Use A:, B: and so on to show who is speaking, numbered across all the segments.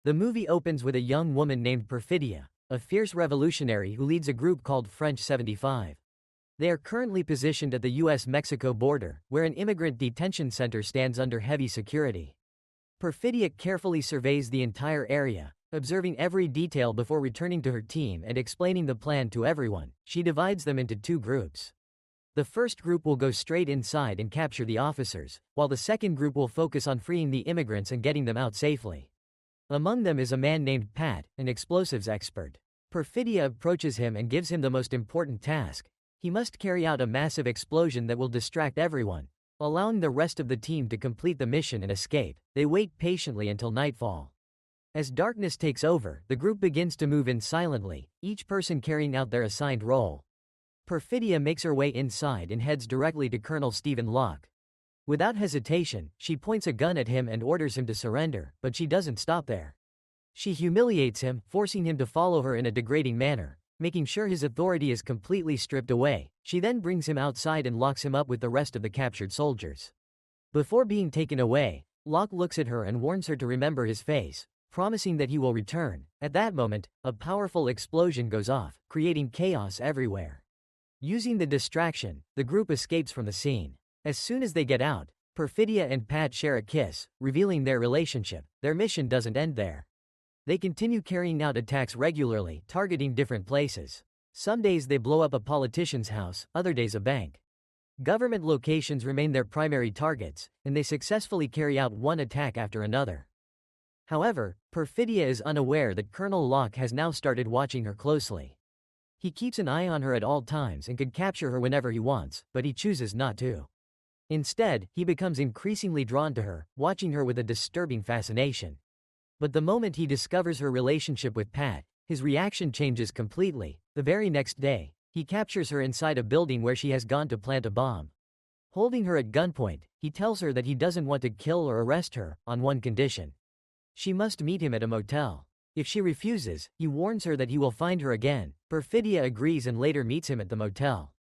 A: The movie opens with a young woman named Perfidia, a fierce revolutionary who leads a group called French 75. They are currently positioned at the US-Mexico border, where an immigrant detention center stands under heavy security. Perfidia carefully surveys the entire area, observing every detail before returning to her team and explaining the plan to everyone. She divides them into two groups. The first group will go straight inside and capture the officers, while the second group will focus on freeing the immigrants and getting them out safely. Among them is a man named Pat, an explosives expert. Perfidia approaches him and gives him the most important task. He must carry out a massive explosion that will distract everyone, allowing the rest of the team to complete the mission and escape. They wait patiently until nightfall. As darkness takes over, the group begins to move in silently, each person carrying out their assigned role. Perfidia makes her way inside and heads directly to Colonel Stephen Locke. Without hesitation, she points a gun at him and orders him to surrender, but she doesn't stop there. She humiliates him, forcing him to follow her in a degrading manner, making sure his authority is completely stripped away. She then brings him outside and locks him up with the rest of the captured soldiers. Before being taken away, Locke looks at her and warns her to remember his face, promising that he will return. At that moment, a powerful explosion goes off, creating chaos everywhere. Using the distraction, the group escapes from the scene. As soon as they get out, Perfidia and Pat share a kiss, revealing their relationship. Their mission doesn't end there. They continue carrying out attacks regularly, targeting different places. Some days they blow up a politician's house, other days a bank. Government locations remain their primary targets, and they successfully carry out one attack after another. However, Perfidia is unaware that Colonel Locke has now started watching her closely. He keeps an eye on her at all times and could capture her whenever he wants, but he chooses not to. Instead, he becomes increasingly drawn to her, watching her with a disturbing fascination. But the moment he discovers her relationship with Pat, his reaction changes completely. The very next day, he captures her inside a building where she has gone to plant a bomb. Holding her at gunpoint, he tells her that he doesn't want to kill or arrest her, on one condition. She must meet him at a motel. If she refuses, he warns her that he will find her again. Perfidia agrees and later meets him at the motel.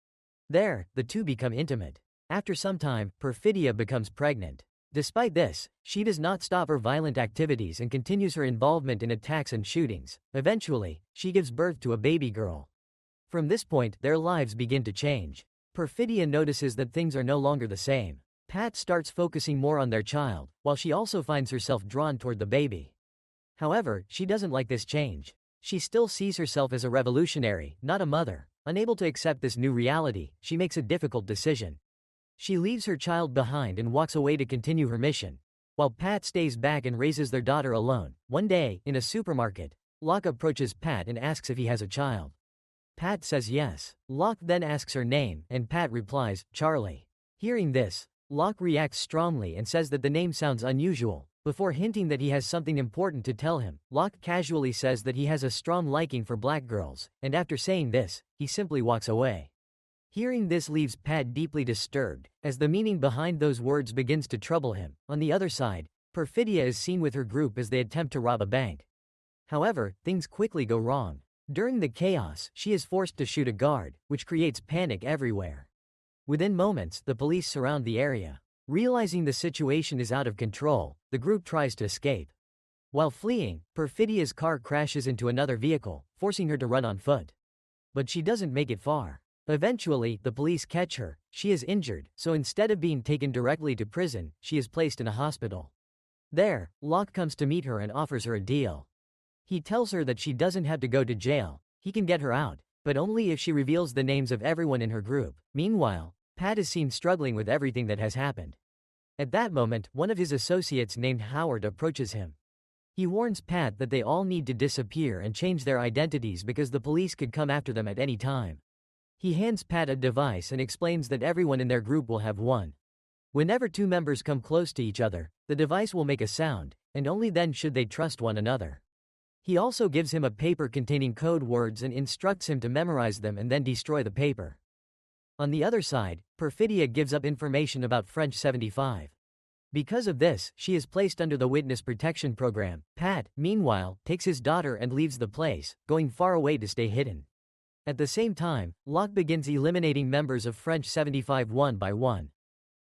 A: There, the two become intimate. After some time, Perfidia becomes pregnant. Despite this, she does not stop her violent activities and continues her involvement in attacks and shootings. Eventually, she gives birth to a baby girl. From this point, their lives begin to change. Perfidia notices that things are no longer the same. Pat starts focusing more on their child, while she also finds herself drawn toward the baby. However, she doesn't like this change. She still sees herself as a revolutionary, not a mother. Unable to accept this new reality, she makes a difficult decision. She leaves her child behind and walks away to continue her mission, while Pat stays back and raises their daughter alone. One day, in a supermarket, Locke approaches Pat and asks if he has a child. Pat says yes. Locke then asks her name, and Pat replies, Charlie. Hearing this, Locke reacts strongly and says that the name sounds unusual. Before hinting that he has something important to tell him, Locke casually says that he has a strong liking for black girls, and after saying this, he simply walks away. Hearing this leaves Pat deeply disturbed, as the meaning behind those words begins to trouble him. On the other side, Perfidia is seen with her group as they attempt to rob a bank. However, things quickly go wrong. During the chaos, she is forced to shoot a guard, which creates panic everywhere. Within moments, the police surround the area. Realizing the situation is out of control, the group tries to escape. While fleeing, Perfidia's car crashes into another vehicle, forcing her to run on foot. But she doesn't make it far. Eventually, the police catch her. She is injured, so instead of being taken directly to prison, she is placed in a hospital. There, Locke comes to meet her and offers her a deal. He tells her that she doesn't have to go to jail. He can get her out, but only if she reveals the names of everyone in her group. Meanwhile, Pat is seen struggling with everything that has happened. At that moment, one of his associates named Howard approaches him. He warns Pat that they all need to disappear and change their identities because the police could come after them at any time. He hands Pat a device and explains that everyone in their group will have one. Whenever two members come close to each other, the device will make a sound, and only then should they trust one another. He also gives him a paper containing code words and instructs him to memorize them and then destroy the paper. On the other side, Perfidia gives up information about French 75. Because of this, she is placed under the witness protection program. Pat, meanwhile, takes his daughter and leaves the place, going far away to stay hidden. At the same time, Locke begins eliminating members of French 75 one by one.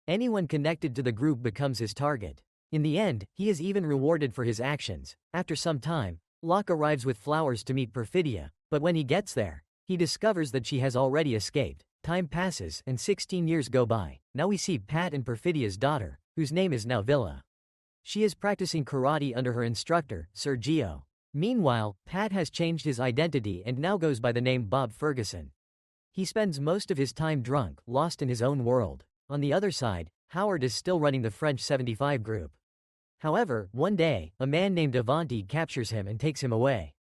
A: Anyone connected to the group becomes his target. In the end, he is even rewarded for his actions. After some time, Locke arrives with flowers to meet Perfidia, but when he gets there, he discovers that she has already escaped. Time passes, and 16 years go by. Now we see Pat and Perfidia's daughter, whose name is now Villa. She is practicing karate under her instructor, Sergio. Meanwhile, Pat has changed his identity and now goes by the name Bob Ferguson. He spends most of his time drunk, lost in his own world. On the other side, Howard is still running the French 75 group. However, one day, a man named Avanti captures him and takes him away.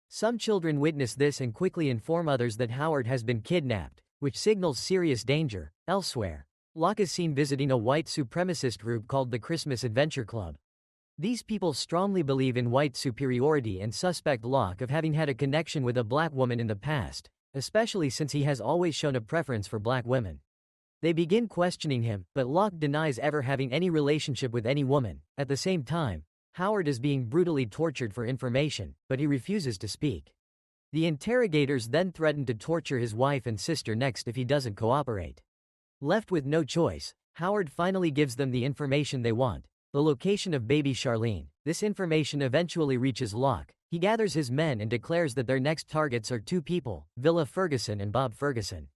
A: Some children witness this and quickly inform others that Howard has been kidnapped, which signals serious danger. Elsewhere, Locke is seen visiting a white supremacist group called the Christmas Adventure Club. These people strongly believe in white superiority and suspect Locke of having had a connection with a black woman in the past, especially since he has always shown a preference for black women. They begin questioning him, but Locke denies ever having any relationship with any woman. At the same time, Howard is being brutally tortured for information, but he refuses to speak. The interrogators then threaten to torture his wife and sister next if he doesn't cooperate. Left with no choice, Howard finally gives them the information they want, the location of baby Charlene. This information eventually reaches Locke. He gathers his men and declares that their next targets are two people, Villa Ferguson and Bob Ferguson.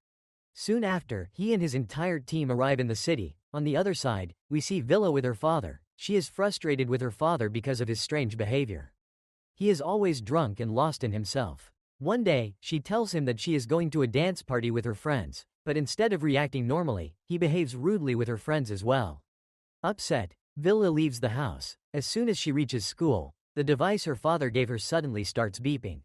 A: Soon after, he and his entire team arrive in the city. On the other side, we see Villa with her father. She is frustrated with her father because of his strange behavior. He is always drunk and lost in himself. One day, she tells him that she is going to a dance party with her friends, but instead of reacting normally, he behaves rudely with her friends as well. Upset, Villa leaves the house. As soon as she reaches school, the device her father gave her suddenly starts beeping.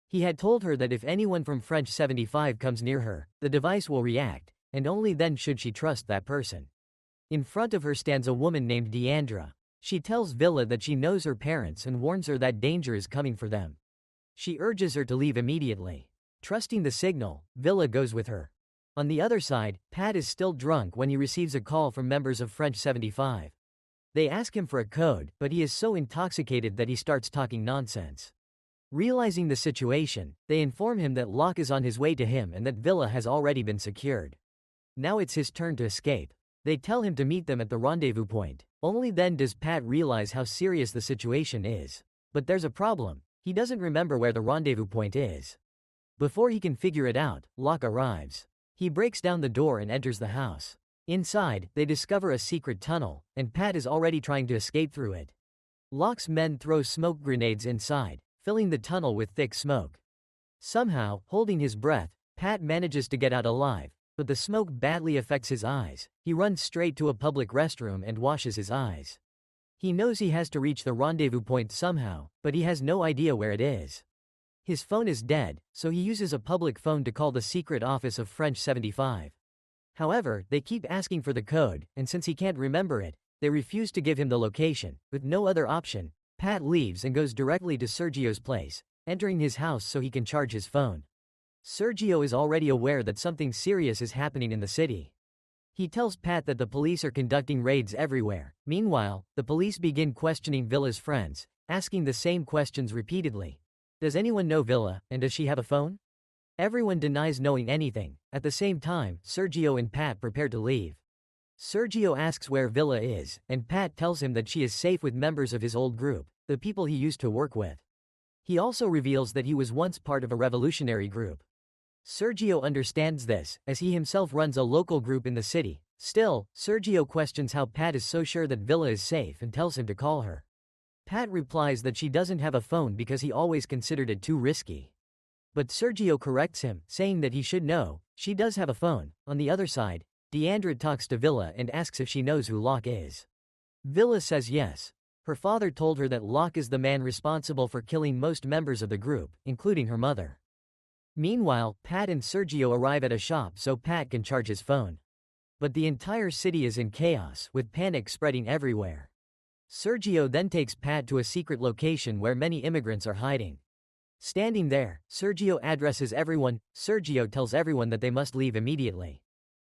A: He had told her that if anyone from French 75 comes near her, the device will react, and only then should she trust that person. In front of her stands a woman named Deandra. She tells Villa that she knows her parents and warns her that danger is coming for them. She urges her to leave immediately. Trusting the signal, Villa goes with her. On the other side, Pat is still drunk when he receives a call from members of French 75. They ask him for a code, but he is so intoxicated that he starts talking nonsense. Realizing the situation, they inform him that Locke is on his way to him and that Villa has already been secured. Now it's his turn to escape. They tell him to meet them at the rendezvous point. Only then does Pat realize how serious the situation is. But there's a problem. He doesn't remember where the rendezvous point is. Before he can figure it out, Locke arrives. He breaks down the door and enters the house. Inside, they discover a secret tunnel, and Pat is already trying to escape through it. Locke's men throw smoke grenades inside, filling the tunnel with thick smoke. Somehow, holding his breath, Pat manages to get out alive, but the smoke badly affects his eyes. He runs straight to a public restroom and washes his eyes. He knows he has to reach the rendezvous point somehow, but he has no idea where it is. His phone is dead, so he uses a public phone to call the secret office of French 75. However, they keep asking for the code, and since he can't remember it, they refuse to give him the location. With no other option, Pat leaves and goes directly to Sergio's place, entering his house so he can charge his phone. Sergio is already aware that something serious is happening in the city. He tells Pat that the police are conducting raids everywhere. Meanwhile, the police begin questioning Villa's friends, asking the same questions repeatedly. Does anyone know Villa, and does she have a phone? Everyone denies knowing anything. At the same time, Sergio and Pat prepare to leave. Sergio asks where Villa is, and Pat tells him that she is safe with members of his old group, the people he used to work with. He also reveals that he was once part of a revolutionary group. Sergio understands this, as he himself runs a local group in the city. Still, Sergio questions how Pat is so sure that Villa is safe and tells him to call her. Pat replies that she doesn't have a phone because he always considered it too risky. But Sergio corrects him, saying that he should know, she does have a phone. On the other side, Deandra talks to Villa and asks if she knows who Locke is. Villa says yes. Her father told her that Locke is the man responsible for killing most members of the group, including her mother. Meanwhile, Pat and Sergio arrive at a shop so Pat can charge his phone. But the entire city is in chaos, with panic spreading everywhere. Sergio then takes Pat to a secret location where many immigrants are hiding. Standing there, Sergio addresses everyone. Sergio tells everyone that they must leave immediately.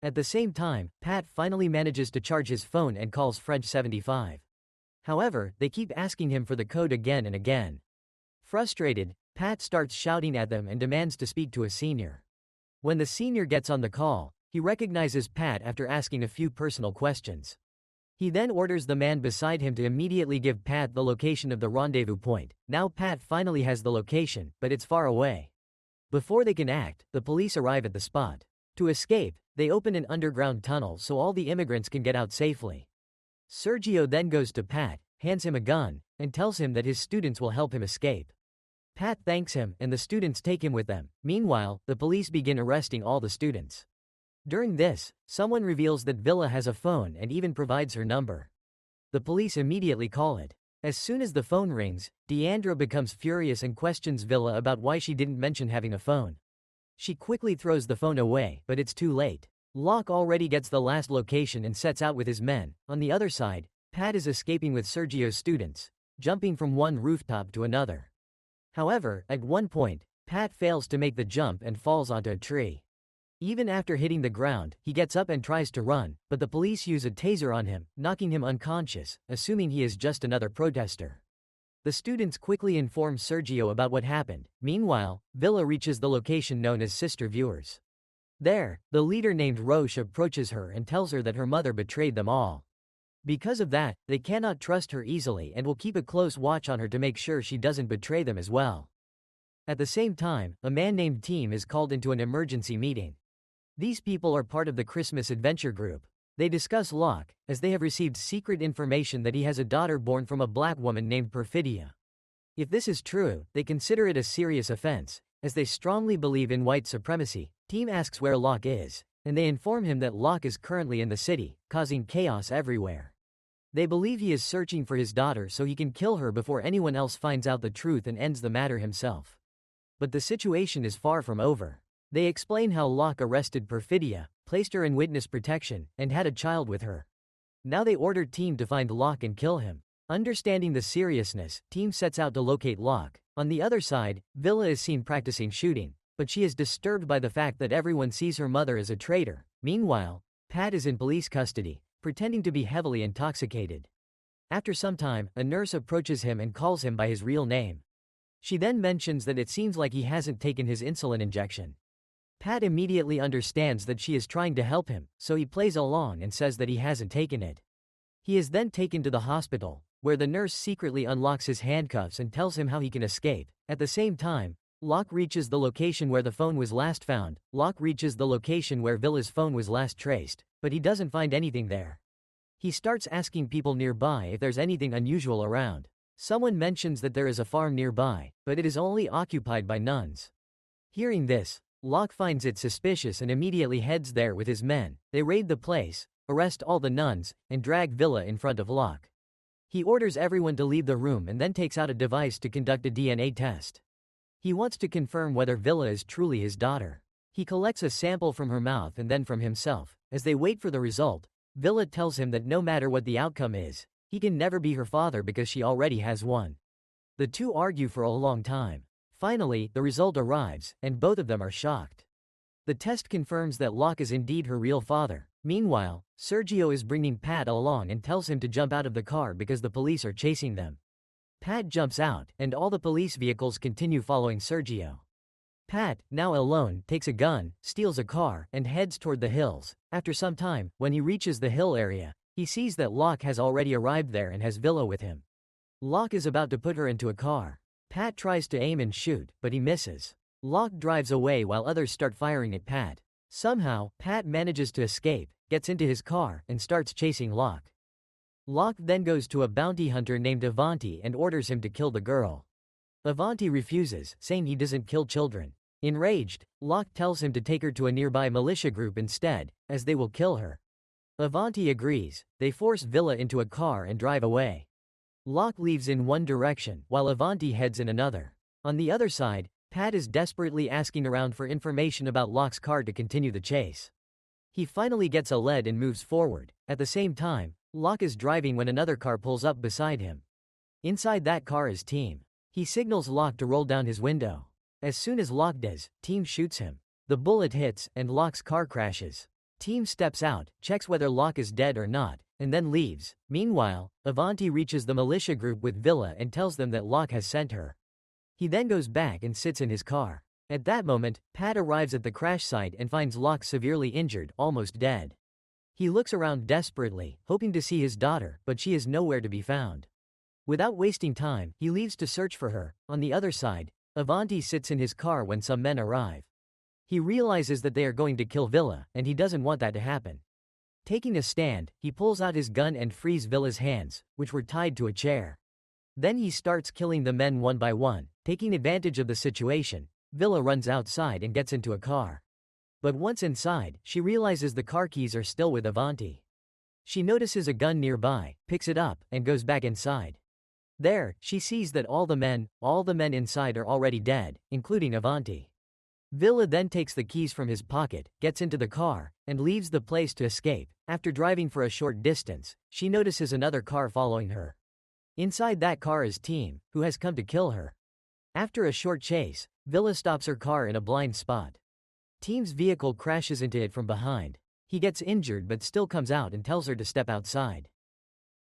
A: At the same time, Pat finally manages to charge his phone and calls French 75. However, they keep asking him for the code again and again. Frustrated, Pat starts shouting at them and demands to speak to a senior. When the senior gets on the call, he recognizes Pat after asking a few personal questions. He then orders the man beside him to immediately give Pat the location of the rendezvous point. Now Pat finally has the location, but it's far away. Before they can act, the police arrive at the spot. To escape, they open an underground tunnel so all the immigrants can get out safely. Sergio then goes to Pat, hands him a gun, and tells him that his students will help him escape. Pat thanks him, and the students take him with them. Meanwhile, the police begin arresting all the students. During this, someone reveals that Villa has a phone and even provides her number. The police immediately call it. As soon as the phone rings, Deandra becomes furious and questions Villa about why she didn't mention having a phone. She quickly throws the phone away, but it's too late. Locke already gets the last location and sets out with his men. On the other side, Pat is escaping with Sergio's students, jumping from one rooftop to another. However, at one point, Pat fails to make the jump and falls onto a tree. Even after hitting the ground, he gets up and tries to run, but the police use a taser on him, knocking him unconscious, assuming he is just another protester. The students quickly inform Sergio about what happened. Meanwhile, Villa reaches the location known as Sister Viewers. There, the leader named Roche approaches her and tells her that her mother betrayed them all. Because of that, they cannot trust her easily and will keep a close watch on her to make sure she doesn't betray them as well. At the same time, a man named Team is called into an emergency meeting. These people are part of the Christmas Adventure Group. They discuss Locke, as they have received secret information that he has a daughter born from a black woman named Perfidia. If this is true, they consider it a serious offense, as they strongly believe in white supremacy. Team asks where Locke is, and they inform him that Locke is currently in the city, causing chaos everywhere. They believe he is searching for his daughter so he can kill her before anyone else finds out the truth and ends the matter himself. But the situation is far from over. They explain how Locke arrested Perfidia, placed her in witness protection, and had a child with her. Now they order Team to find Locke and kill him. Understanding the seriousness, Team sets out to locate Locke. On the other side, Villa is seen practicing shooting, but she is disturbed by the fact that everyone sees her mother as a traitor. Meanwhile, Pat is in police custody, pretending to be heavily intoxicated. After some time, a nurse approaches him and calls him by his real name. She then mentions that it seems like he hasn't taken his insulin injection. Pat immediately understands that she is trying to help him, so he plays along and says that he hasn't taken it. He is then taken to the hospital, where the nurse secretly unlocks his handcuffs and tells him how he can escape. At the same time, Locke reaches the location where the phone was last found. Locke reaches the location where Villa's phone was last traced, but he doesn't find anything there. He starts asking people nearby if there's anything unusual around. Someone mentions that there is a farm nearby, but it is only occupied by nuns. Hearing this, Locke finds it suspicious and immediately heads there with his men. They raid the place, arrest all the nuns, and drag Villa in front of Locke. He orders everyone to leave the room and then takes out a device to conduct a DNA test. He wants to confirm whether Villa is truly his daughter. He collects a sample from her mouth and then from himself. As they wait for the result, Villa tells him that no matter what the outcome is, he can never be her father because she already has one. The two argue for a long time. Finally, the result arrives, and both of them are shocked. The test confirms that Locke is indeed her real father. Meanwhile, Sergio is bringing Pat along and tells him to jump out of the car because the police are chasing them. Pat jumps out, and all the police vehicles continue following Sergio. Pat, now alone, takes a gun, steals a car, and heads toward the hills. After some time, when he reaches the hill area, he sees that Locke has already arrived there and has Villa with him. Locke is about to put her into a car. Pat tries to aim and shoot, but he misses. Locke drives away while others start firing at Pat. Somehow, Pat manages to escape, gets into his car, and starts chasing Locke. Locke then goes to a bounty hunter named Avanti and orders him to kill the girl. Avanti refuses, saying he doesn't kill children. Enraged, Locke tells him to take her to a nearby militia group instead, as they will kill her. Avanti agrees. They force Villa into a car and drive away. Locke leaves in one direction, while Avanti heads in another. On the other side, Pat is desperately asking around for information about Locke's car to continue the chase. He finally gets a lead and moves forward. At the same time, Locke is driving when another car pulls up beside him. Inside that car is Team. He signals Locke to roll down his window. As soon as Locke does, Team shoots him. The bullet hits, and Locke's car crashes. Team steps out, checks whether Locke is dead or not, and then leaves. Meanwhile, Avanti reaches the militia group with Villa and tells them that Locke has sent her. He then goes back and sits in his car. At that moment, Pat arrives at the crash site and finds Locke severely injured, almost dead. He looks around desperately, hoping to see his daughter, but she is nowhere to be found. Without wasting time, he leaves to search for her. On the other side, Avanti sits in his car when some men arrive. He realizes that they are going to kill Villa, and he doesn't want that to happen. Taking a stand, he pulls out his gun and frees Villa's hands, which were tied to a chair. Then he starts killing the men one by one. Taking advantage of the situation, Villa runs outside and gets into a car. But once inside, she realizes the car keys are still with Avanti. She notices a gun nearby, picks it up, and goes back inside. There, she sees that all the men inside are already dead, including Avanti. Villa then takes the keys from his pocket, gets into the car, and leaves the place to escape. After driving for a short distance, she notices another car following her. Inside that car is Team, who has come to kill her. After a short chase, Villa stops her car in a blind spot. Team's vehicle crashes into it from behind. He gets injured but still comes out and tells her to step outside.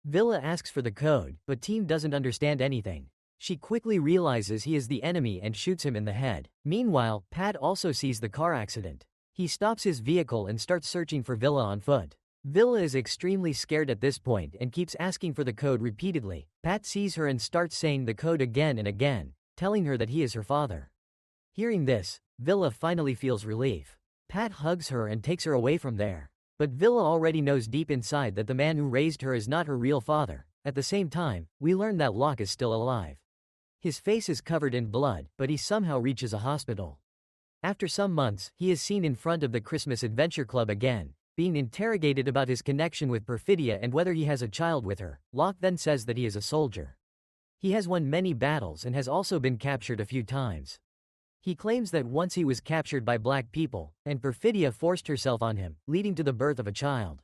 A: Villa asks for the code, but Team doesn't understand anything. She quickly realizes he is the enemy and shoots him in the head. Meanwhile, Pat also sees the car accident. He stops his vehicle and starts searching for Villa on foot. Villa is extremely scared at this point and keeps asking for the code repeatedly. Pat sees her and starts saying the code again and again, telling her that he is her father. Hearing this, Villa finally feels relief. Pat hugs her and takes her away from there. But Villa already knows deep inside that the man who raised her is not her real father. At the same time, we learn that Locke is still alive. His face is covered in blood, but he somehow reaches a hospital. After some months, he is seen in front of the Christmas Adventure Club again, being interrogated about his connection with Perfidia and whether he has a child with her. Locke then says that he is a soldier. He has won many battles and has also been captured a few times. He claims that once he was captured by black people, and Perfidia forced herself on him, leading to the birth of a child.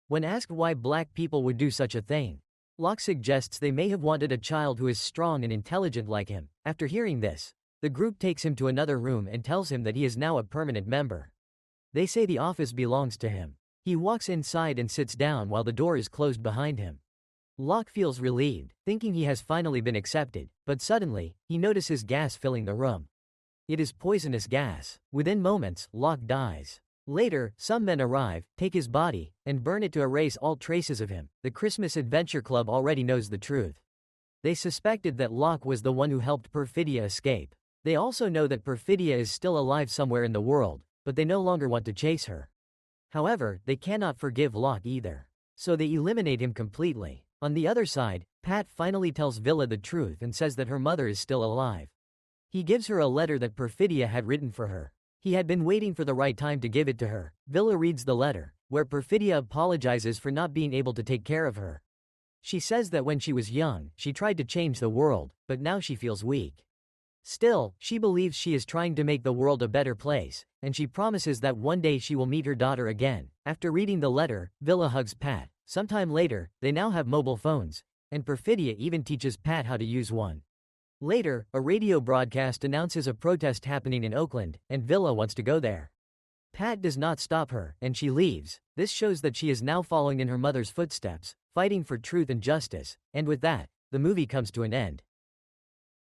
A: When asked why black people would do such a thing, Locke suggests they may have wanted a child who is strong and intelligent like him. After hearing this, the group takes him to another room and tells him that he is now a permanent member. They say the office belongs to him. He walks inside and sits down while the door is closed behind him. Locke feels relieved, thinking he has finally been accepted, but suddenly, he notices gas filling the room. It is poisonous gas. Within moments, Locke dies. Later, some men arrive, take his body, and burn it to erase all traces of him. The Christmas Adventure Club already knows the truth. They suspected that Locke was the one who helped Perfidia escape. They also know that Perfidia is still alive somewhere in the world, but they no longer want to chase her. However, they cannot forgive Locke either. So they eliminate him completely. On the other side, Pat finally tells Villa the truth and says that her mother is still alive. He gives her a letter that Perfidia had written for her. He had been waiting for the right time to give it to her. Villa reads the letter, where Perfidia apologizes for not being able to take care of her. She says that when she was young, she tried to change the world, but now she feels weak. Still, she believes she is trying to make the world a better place, and she promises that one day she will meet her daughter again. After reading the letter, Villa hugs Pat. Sometime later, they now have mobile phones, and Perfidia even teaches Pat how to use one. Later, a radio broadcast announces a protest happening in Oakland, and Villa wants to go there. Pat does not stop her, and she leaves. This shows that she is now following in her mother's footsteps, fighting for truth and justice, and with that, the movie comes to an end.